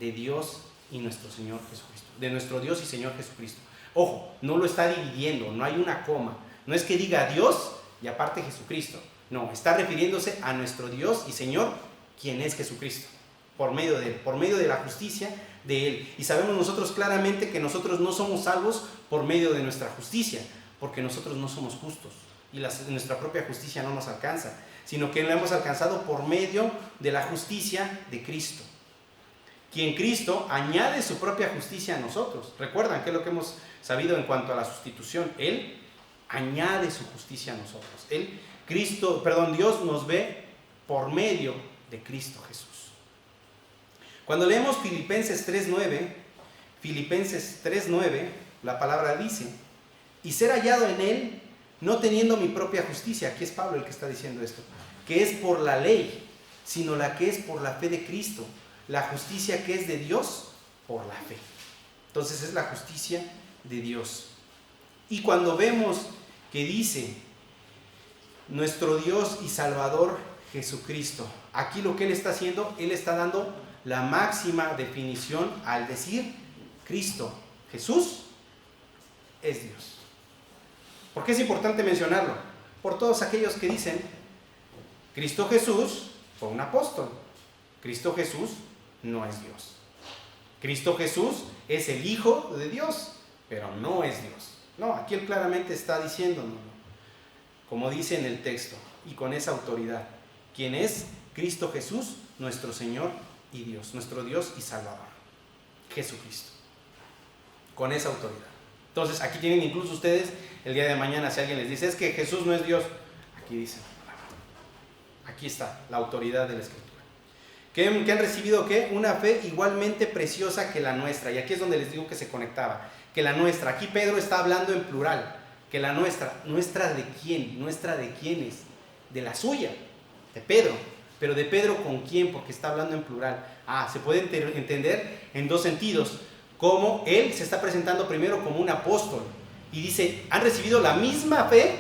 de Dios y nuestro Señor Jesucristo, de nuestro Dios y Señor Jesucristo. Ojo, no lo está dividiendo, no hay una coma, no es que diga Dios y aparte Jesucristo, no, está refiriéndose a nuestro Dios y Señor, quien es Jesucristo, por medio de la justicia de Él. Y sabemos nosotros claramente que nosotros no somos salvos por medio de nuestra justicia, porque nosotros no somos justos y nuestra propia justicia no nos alcanza, sino que lo hemos alcanzado por medio de la justicia de Cristo, quien Cristo añade su propia justicia a nosotros. Recuerdan que es lo que hemos sabido en cuanto a la sustitución. Él añade su justicia a nosotros. Dios nos ve por medio de Cristo Jesús. Cuando leemos Filipenses 3:9, la palabra dice, y ser hallado en Él, no teniendo mi propia justicia, aquí es Pablo el que está diciendo esto, que es por la ley, sino la que es por la fe de Cristo, la justicia que es de Dios por la fe. Entonces es la justicia de Dios. Y cuando vemos que dice nuestro Dios y Salvador Jesucristo, aquí lo que Él está haciendo, Él está dando la máxima definición al decir Cristo, Jesús, es Dios. ¿Por qué es importante mencionarlo? Por todos aquellos que dicen, Cristo Jesús fue un apóstol. Cristo Jesús no es Dios. Cristo Jesús es el Hijo de Dios, pero no es Dios. No, aquí él claramente está diciéndonos, como dice en el texto, y con esa autoridad, ¿quién es? Cristo Jesús, nuestro Señor y Dios, nuestro Dios y Salvador, Jesucristo, con esa autoridad. Entonces, aquí tienen incluso ustedes, el día de mañana, si alguien les dice, es que Jesús no es Dios, aquí dice, aquí está la autoridad de la Escritura. ¿Que han recibido qué? Una fe igualmente preciosa que la nuestra. Y aquí es donde les digo que se conectaba. Que la nuestra. Aquí Pedro está hablando en plural. Que la nuestra. ¿Nuestra de quién? ¿Nuestra de quiénes? De la suya, de Pedro. Pero de Pedro con quién, porque está hablando en plural. Se puede entender en dos sentidos. Como él se está presentando primero como un apóstol. Y dice, han recibido la misma fe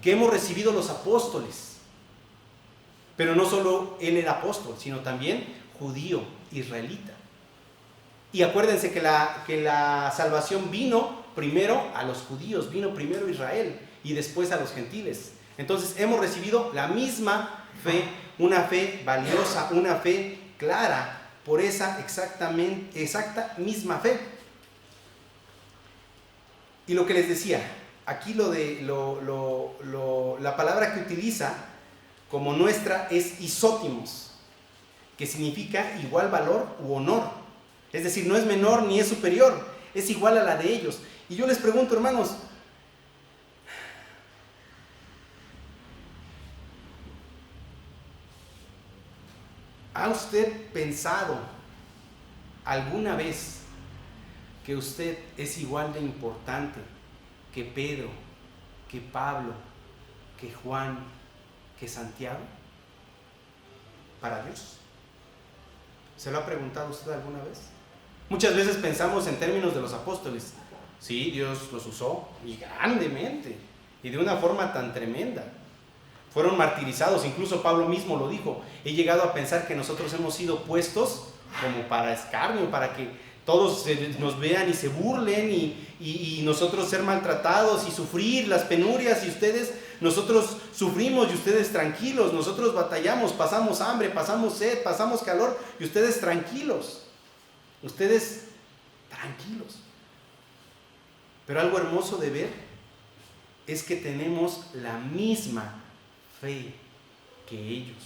que hemos recibido los apóstoles. Pero no solo él era apóstol, sino también judío, israelita. Y acuérdense que la salvación vino primero a los judíos, vino primero a Israel y después a los gentiles. Entonces hemos recibido la misma fe, una fe valiosa, una fe clara, por esa exacta misma fe. Y lo que les decía, aquí la palabra que utiliza como nuestra es isótimos, que significa igual valor u honor. Es decir, no es menor ni es superior, es igual a la de ellos. Y yo les pregunto, hermanos, ¿ha usted pensado alguna vez que usted es igual de importante que Pedro, que Pablo, que Juan, que Santiago para Dios? ¿Se lo ha preguntado usted alguna vez? Muchas veces pensamos en términos de los apóstoles. Sí, Dios los usó y grandemente y de una forma tan tremenda. Fueron martirizados, incluso Pablo mismo lo dijo. He llegado a pensar que nosotros hemos sido puestos como para escarnio, para que todos nos vean y se burlen y nosotros ser maltratados y sufrir las penurias y nosotros sufrimos y ustedes tranquilos, nosotros batallamos, pasamos hambre, pasamos sed, pasamos calor y ustedes tranquilos. Pero algo hermoso de ver es que tenemos la misma fe que ellos.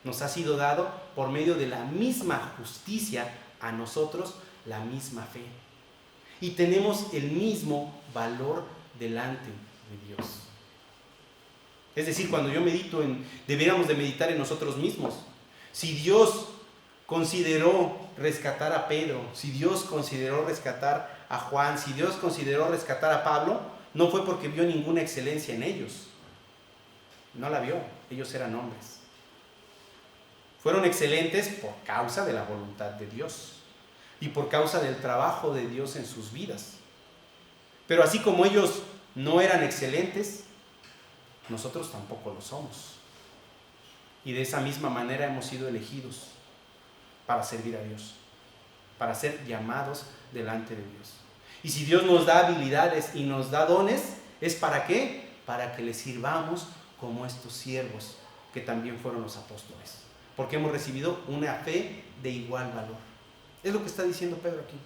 Nos ha sido dado por medio de la misma justicia a nosotros la misma fe. Y tenemos el mismo valor delante de Dios. Es decir, cuando yo medito deberíamos de meditar en nosotros mismos. Si Dios consideró rescatar a Pedro, si Dios consideró rescatar a Juan, si Dios consideró rescatar a Pablo, no fue porque vio ninguna excelencia en ellos. No la vio, ellos eran hombres. Fueron excelentes por causa de la voluntad de Dios y por causa del trabajo de Dios en sus vidas. Pero así como ellos no eran excelentes, nosotros tampoco lo somos. Y de esa misma manera hemos sido elegidos para servir a Dios, para ser llamados delante de Dios. Y si Dios nos da habilidades y nos da dones, ¿es para qué? Para que le sirvamos como estos siervos que también fueron los apóstoles. Porque hemos recibido una fe de igual valor. Es lo que está diciendo Pedro aquí.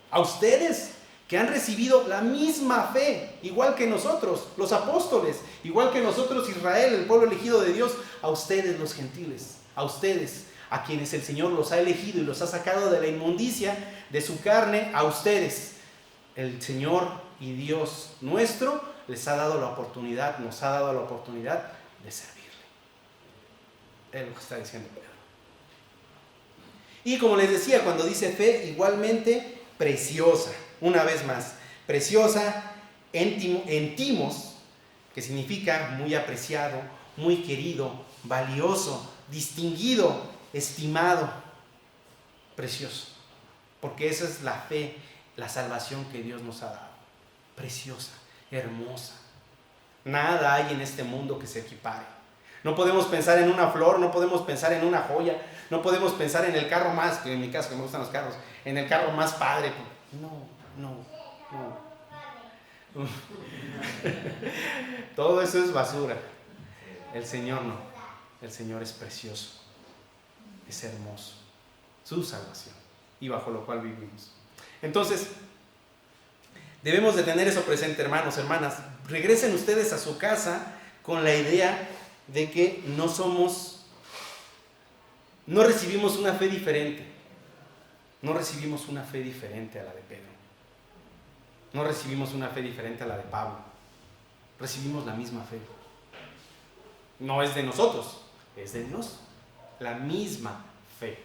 A ustedes que han recibido la misma fe, igual que nosotros, los apóstoles, igual que nosotros, Israel, el pueblo elegido de Dios, a ustedes los gentiles, a ustedes, a quienes el Señor los ha elegido y los ha sacado de la inmundicia de su carne, a ustedes, el Señor y Dios nuestro les ha dado la oportunidad, nos ha dado la oportunidad de servirle. Es lo que está diciendo Pedro. Y como les decía, cuando dice fe, igualmente preciosa, una vez más, preciosa, entimos, que significa muy apreciado, muy querido, valioso, distinguido, estimado, precioso. Porque esa es la fe, la salvación que Dios nos ha dado. Preciosa, hermosa. Nada hay en este mundo que se equipare. No podemos pensar en una flor, no podemos pensar en una joya, no podemos pensar en el carro más, que en mi caso que me gustan los carros, en el carro más padre. No. Todo eso es basura. El Señor no. El Señor es precioso, es hermoso, su salvación, y bajo lo cual vivimos. Entonces, debemos de tener eso presente, hermanos, hermanas. Regresen ustedes a su casa con la idea de que no recibimos una fe diferente. No recibimos una fe diferente a la de Pedro. No recibimos una fe diferente a la de Pablo. Recibimos la misma fe. No es de nosotros, es de Dios. La misma fe.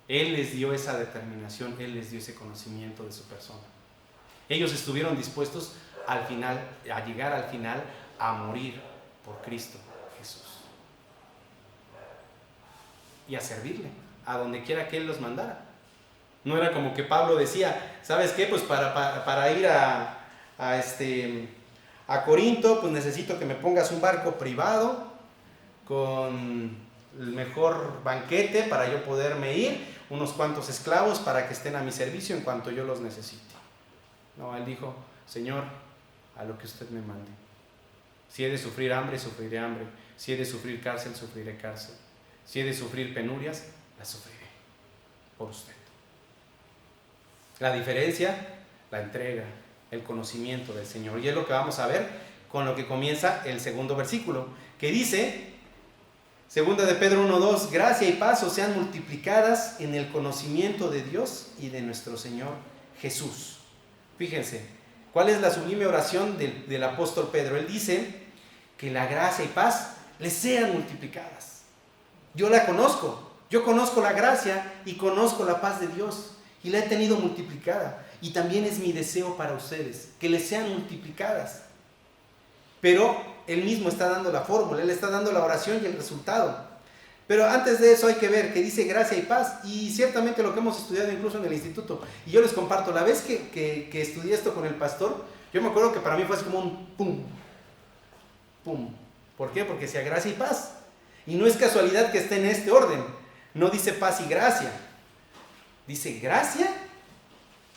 Él les dio esa determinación, Él les dio ese conocimiento de su persona. Ellos estuvieron dispuestos al final, a llegar al final, a morir por Cristo Jesús. Y a servirle, a donde quiera que Él los mandara. No era como que Pablo decía, ¿sabes qué? Pues para ir a Corinto, pues necesito que me pongas un barco privado con el mejor banquete para yo poderme ir, unos cuantos esclavos para que estén a mi servicio en cuanto yo los necesite. No, él dijo, Señor, a lo que usted me mande. Si he de sufrir hambre, sufriré hambre. Si he de sufrir cárcel, sufriré cárcel. Si he de sufrir penurias, las sufriré por usted. La diferencia, la entrega, el conocimiento del Señor. Y es lo que vamos a ver con lo que comienza el segundo versículo, que dice, segunda de Pedro 1:2, gracia y paz os sean multiplicadas en el conocimiento de Dios y de nuestro Señor Jesús. Fíjense, ¿cuál es la sublime oración del apóstol Pedro? Él dice que la gracia y paz les sean multiplicadas. Yo la conozco, yo conozco la gracia y conozco la paz de Dios y la he tenido multiplicada. Y también es mi deseo para ustedes, que les sean multiplicadas. Pero Él mismo está dando la fórmula, Él está dando la oración y el resultado. Pero antes de eso hay que ver que dice gracia y paz, y ciertamente lo que hemos estudiado incluso en el instituto, y yo les comparto, la vez que estudié esto con el pastor, yo me acuerdo que para mí fue así como un pum, pum. ¿Por qué? Porque decía gracia y paz. Y no es casualidad que esté en este orden, no dice paz y gracia, dice gracia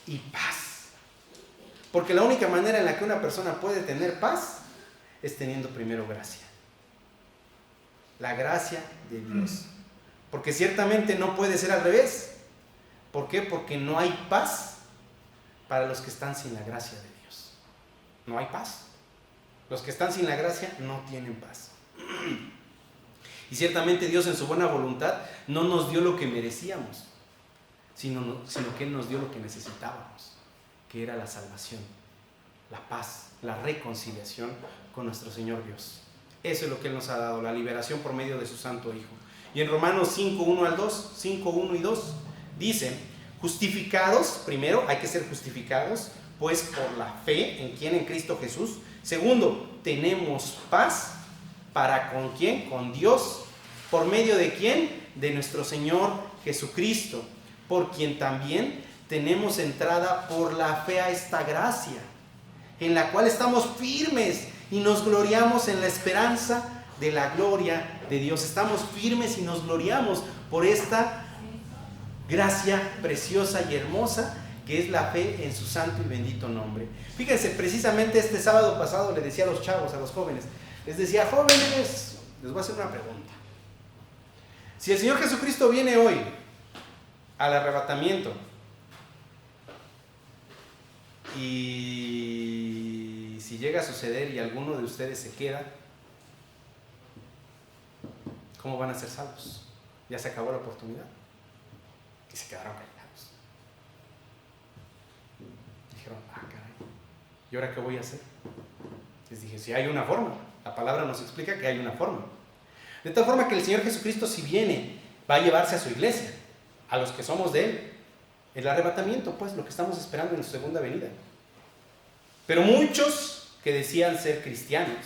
y paz. Porque la única manera en la que una persona puede tener paz es teniendo primero gracia. La gracia de Dios. Porque ciertamente no puede ser al revés. ¿Por qué? Porque no hay paz para los que están sin la gracia de Dios. No hay paz. Los que están sin la gracia no tienen paz. Y ciertamente Dios en su buena voluntad no nos dio lo que merecíamos, sino que Él nos dio lo que necesitábamos, que era la salvación, la paz, la reconciliación con nuestro Señor Dios. Eso es lo que Él nos ha dado, la liberación por medio de su Santo Hijo. Y en Romanos 5:1 y 2, dice, justificados, primero hay que ser justificados, pues por la fe en quién, en Cristo Jesús. Segundo, tenemos paz, ¿para con quién? Con Dios. ¿Por medio de quién? De nuestro Señor Jesucristo, por quien también tenemos entrada por la fe a esta gracia, en la cual estamos firmes y nos gloriamos en la esperanza de la gloria de Dios. Estamos firmes y nos gloriamos por esta gracia preciosa y hermosa que es la fe en su santo y bendito nombre. Fíjense, precisamente este sábado pasado le decía a los chavos, a los jóvenes, les decía, jóvenes, les voy a hacer una pregunta. Si el Señor Jesucristo viene hoy al arrebatamiento y si llega a suceder y alguno de ustedes se queda, ¿cómo van a ser salvos? Ya se acabó la oportunidad. Y se quedaron callados. Dijeron, caray, ¿y ahora qué voy a hacer? Les dije, si hay una forma. La palabra nos explica que hay una forma. De tal forma que el Señor Jesucristo, si viene, va a llevarse a su iglesia, a los que somos de Él. El arrebatamiento, pues, lo que estamos esperando en su segunda venida. Pero muchos que decían ser cristianos,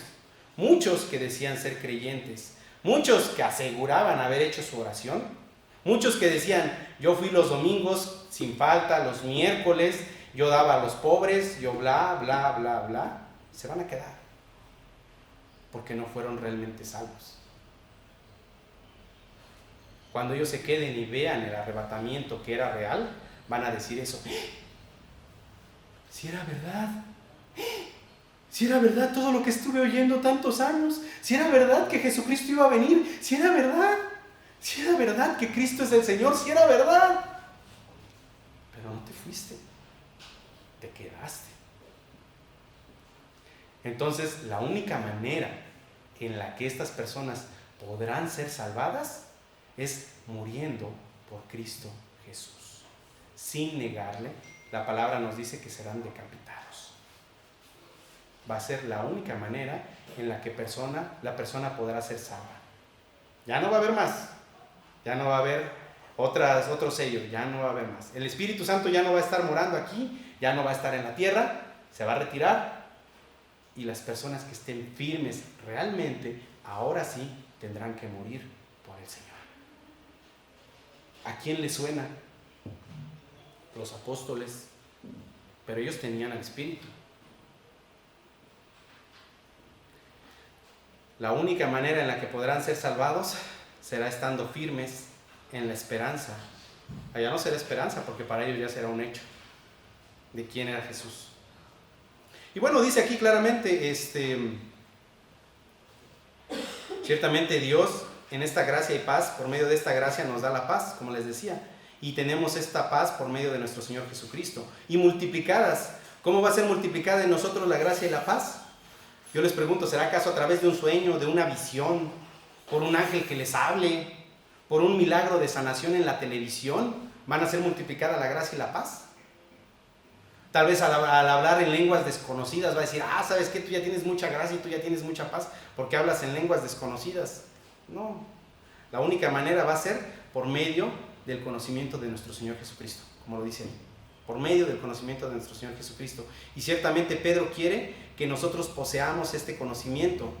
muchos que decían ser creyentes, muchos que aseguraban haber hecho su oración, muchos que decían, yo fui los domingos sin falta, los miércoles, yo daba a los pobres, yo bla, bla, bla, bla, se van a quedar, porque no fueron realmente salvos. Cuando ellos se queden y vean el arrebatamiento que era real, van a decir eso, si era verdad, Si era verdad todo lo que estuve oyendo tantos años, si era verdad que Jesucristo iba a venir, si era verdad que Cristo es el Señor, si era verdad. Pero no te fuiste, te quedaste. Entonces, la única manera en la que estas personas podrán ser salvadas es muriendo por Cristo Jesús. Sin negarle, la palabra nos dice que serán decapitados. Va a ser la única manera en la que la persona podrá ser salva. Ya no va a haber más. Ya no va a haber otro sello. Ya no va a haber más. El Espíritu Santo ya no va a estar morando aquí. Ya no va a estar en la tierra. Se va a retirar. Y las personas que estén firmes realmente, ahora sí tendrán que morir por el Señor. ¿A quién le suena? Los apóstoles. Pero ellos tenían al Espíritu. La única manera en la que podrán ser salvados será estando firmes en la esperanza. Allá no será esperanza, porque para ellos ya será un hecho de quién era Jesús. Y bueno, dice aquí claramente, ciertamente Dios en esta gracia y paz, por medio de esta gracia nos da la paz, como les decía, y tenemos esta paz por medio de nuestro Señor Jesucristo. Y multiplicadas, ¿cómo va a ser multiplicada en nosotros la gracia y la paz? Yo les pregunto, ¿será acaso a través de un sueño, de una visión, por un ángel que les hable, por un milagro de sanación en la televisión, van a ser multiplicada la gracia y la paz? Tal vez al hablar en lenguas desconocidas va a decir, ¿sabes qué? Tú ya tienes mucha gracia y tú ya tienes mucha paz porque hablas en lenguas desconocidas. No, la única manera va a ser por medio del conocimiento de nuestro Señor Jesucristo, como lo dice ahí. Por medio del conocimiento de nuestro Señor Jesucristo. Y ciertamente Pedro quiere que nosotros poseamos este conocimiento,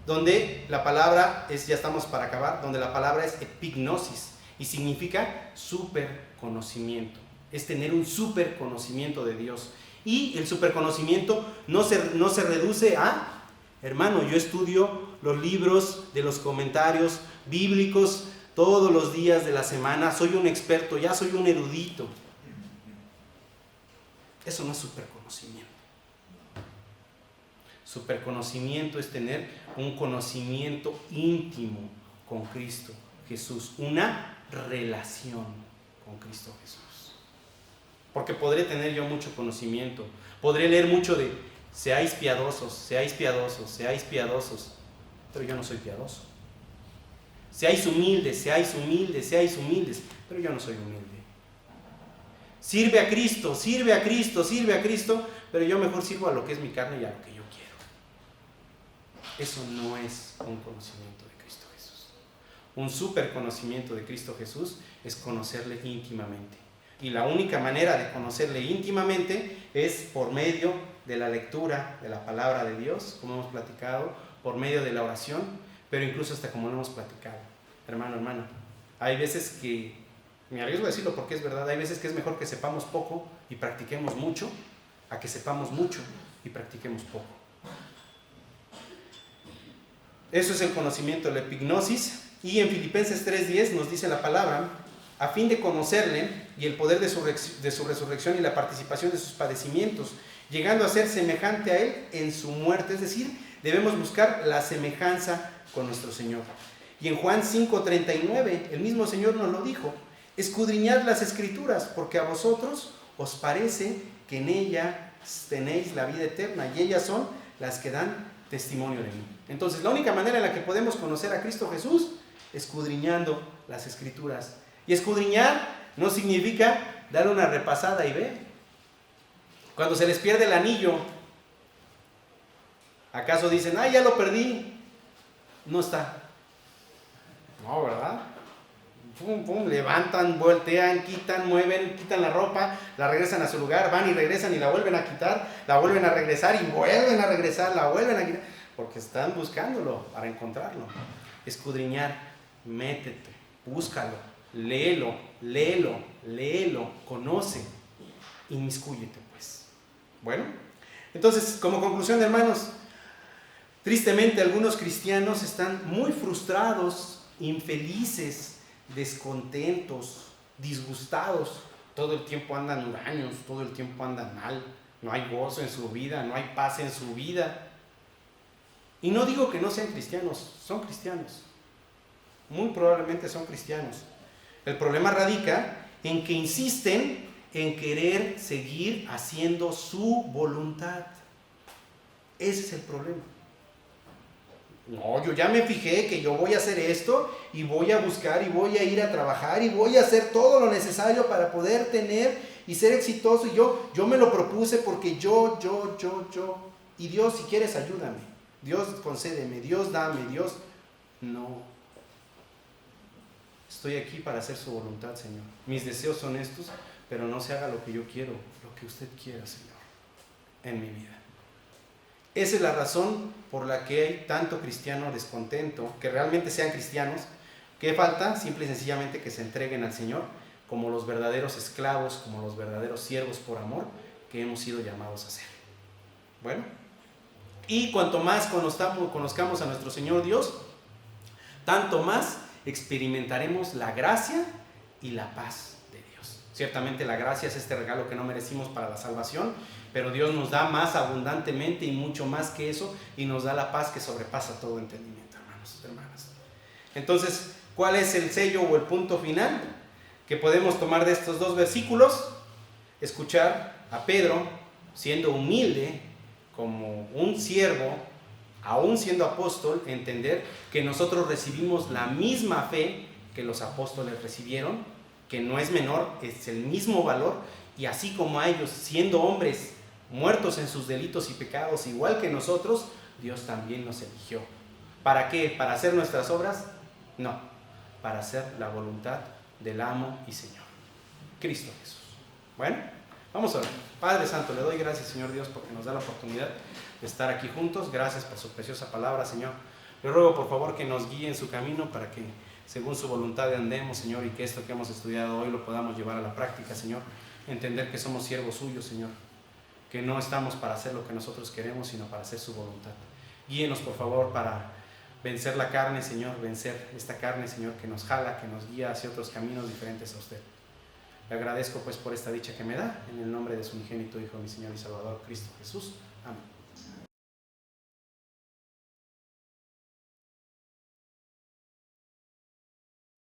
donde la palabra es, ya estamos para acabar, donde la palabra es epignosis y significa superconocimiento. Es tener un superconocimiento de Dios. Y el superconocimiento no se reduce a, hermano, yo estudio los libros de los comentarios bíblicos todos los días de la semana, soy un experto, ya soy un erudito. Eso no es superconocimiento. Superconocimiento es tener un conocimiento íntimo con Cristo Jesús, una relación con Cristo Jesús. Porque podré tener yo mucho conocimiento, podré leer mucho de seáis piadosos, seáis piadosos, seáis piadosos, pero yo no soy piadoso. Seáis humildes, seáis humildes, seáis humildes, pero yo no soy humilde. Sirve a Cristo, sirve a Cristo, sirve a Cristo, pero yo mejor sirvo a lo que es mi carne y a lo que yo quiero. Eso no es un conocimiento de Cristo Jesús. Un súper conocimiento de Cristo Jesús es conocerle íntimamente. Y la única manera de conocerle íntimamente es por medio de la lectura de la palabra de Dios, como hemos platicado, por medio de la oración, pero incluso hasta como lo hemos platicado. Hermano, hermana, hay veces que, me arriesgo a decirlo porque es verdad, hay veces que es mejor que sepamos poco y practiquemos mucho, a que sepamos mucho y practiquemos poco. Eso es el conocimiento, la epignosis. Y en Filipenses 3:10 nos dice la palabra, a fin de conocerle y el poder de su resurrección y la participación de sus padecimientos, llegando a ser semejante a él en su muerte. Es decir, debemos buscar la semejanza con nuestro Señor. Y en Juan 5:39, el mismo Señor nos lo dijo, escudriñad las Escrituras, porque a vosotros os parece que en ellas tenéis la vida eterna, y ellas son las que dan testimonio de mí. Entonces, la única manera en la que podemos conocer a Cristo Jesús, escudriñando las Escrituras. Y escudriñar no significa dar una repasada y ver. Cuando se les pierde el anillo, ¿acaso dicen, ya lo perdí? No está. No, ¿verdad? Pum, pum, levantan, voltean, quitan, mueven, quitan la ropa, la regresan a su lugar, van y regresan y la vuelven a quitar, la vuelven a regresar y vuelven a regresar, la vuelven a quitar, porque están buscándolo para encontrarlo. Escudriñar, métete, búscalo, léelo, conoce, inmiscúyete pues. Bueno, entonces, como conclusión, hermanos, tristemente algunos cristianos están muy frustrados, infelices, descontentos, disgustados. Todo el tiempo andan huraños, todo el tiempo andan mal, no hay gozo en su vida, no hay paz en su vida. Y no digo que no sean cristianos, son cristianos. Muy probablemente son cristianos. El problema radica en que insisten en querer seguir haciendo su voluntad. Ese es el problema. No, yo ya me fijé que yo voy a hacer esto y voy a buscar y voy a ir a trabajar y voy a hacer todo lo necesario para poder tener y ser exitoso. Y yo me lo propuse porque yo. Y Dios, si quieres, ayúdame. Dios, concédeme. Dios, dame. Dios, no. Estoy aquí para hacer su voluntad, Señor. Mis deseos son estos, pero no se haga lo que yo quiero, lo que usted quiera, Señor, en mi vida. Esa es la razón por la que hay tanto cristiano descontento, que realmente sean cristianos. ¿Qué falta? Simple y sencillamente que se entreguen al Señor como los verdaderos esclavos, como los verdaderos siervos por amor que hemos sido llamados a ser. Bueno, y cuanto más conozcamos a nuestro Señor Dios, tanto más experimentaremos la gracia y la paz de Dios. Ciertamente la gracia es este regalo que no merecimos para la salvación, pero Dios nos da más abundantemente y mucho más que eso, y nos da la paz que sobrepasa todo entendimiento, hermanos, hermanas. Entonces, ¿cuál es el sello o el punto final que podemos tomar de estos dos versículos? Escuchar a Pedro siendo humilde como un siervo, aún siendo apóstol, entender que nosotros recibimos la misma fe que los apóstoles recibieron, que no es menor, es el mismo valor, y así como a ellos, siendo hombres muertos en sus delitos y pecados, igual que nosotros, Dios también nos eligió. ¿Para qué? ¿Para hacer nuestras obras? No, para hacer la voluntad del amo y Señor, Cristo Jesús. Bueno, vamos a orar. Padre Santo, le doy gracias, Señor Dios, porque nos da la oportunidad de estar aquí juntos. Gracias por su preciosa palabra, Señor. Le ruego, por favor, que nos guíe en su camino para que, según su voluntad, andemos, Señor, y que esto que hemos estudiado hoy lo podamos llevar a la práctica, Señor. Entender que somos siervos suyos, Señor, que no estamos para hacer lo que nosotros queremos, sino para hacer su voluntad. Guíenos, por favor, para vencer la carne, Señor, vencer esta carne, Señor, que nos jala, que nos guía hacia otros caminos diferentes a usted. Le agradezco, pues, por esta dicha que me da, en el nombre de su unigénito Hijo, mi Señor y Salvador, Cristo Jesús. Amén.